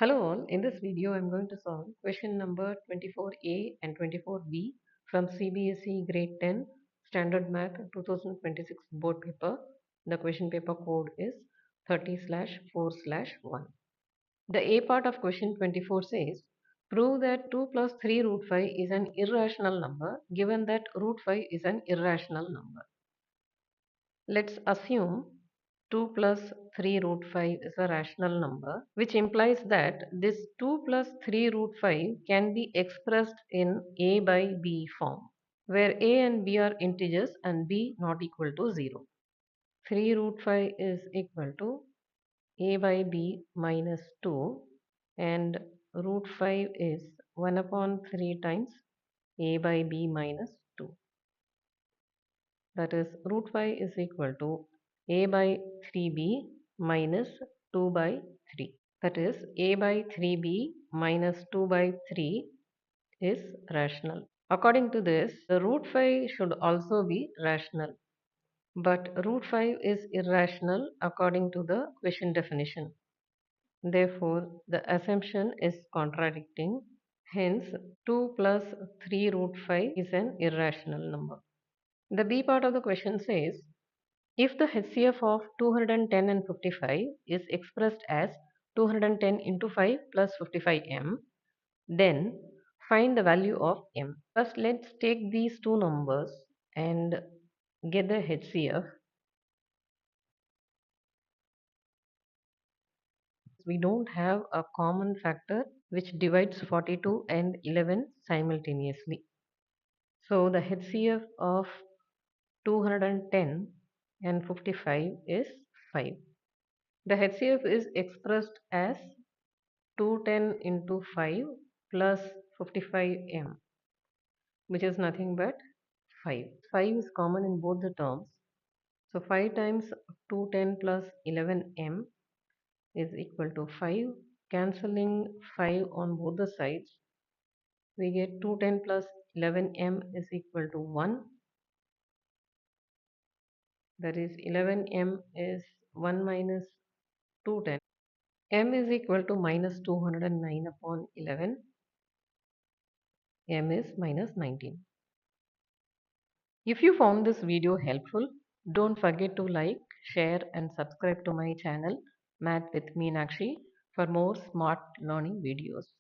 Hello all, in this video I'm going to solve question number 24A and 24B from CBSE grade 10 standard math 2026 board paper. The question paper code is 30/4/1. The A part of question 24 says prove that 2 plus 3 root 5 is an irrational number given that root 5 is an irrational number. Let's assume 2 plus 3 root 5 is a rational number, which implies that this 2 plus 3 root 5 can be expressed in a by b form, where a and b are integers and b not equal to 0. 3 root 5 is equal to a by b minus 2, and root 5 is 1 upon 3 times a by b minus 2. That is, root 5 is equal to a by 3b minus 2 by 3. That is, a by 3b minus 2 by 3 is rational. According to this, the root 5 should also be rational. But root 5 is irrational according to the question definition. Therefore, the assumption is contradicting. Hence, 2 plus 3 root 5 is an irrational number. The B part of the question says, if the HCF of 210 and 55 is expressed as 210 into 5 plus 55m, then find the value of m. First, let's take these two numbers and get the HCF. We don't have a common factor which divides 42 and 11 simultaneously. So the HCF of 210 and 55 is 5. The HCF is expressed as 210 into 5 plus 55m, which is nothing but 5. 5 is common in both the terms. So 5 times 210 plus 11m is equal to 5. Cancelling 5 on both the sides, we get 210 plus 11m is equal to 1. That is, 11m is 1 minus 210. M is equal to minus 209 upon 11. M is minus 19. If you found this video helpful, don't forget to like, share and subscribe to my channel Math with Meenakshi for more smart learning videos.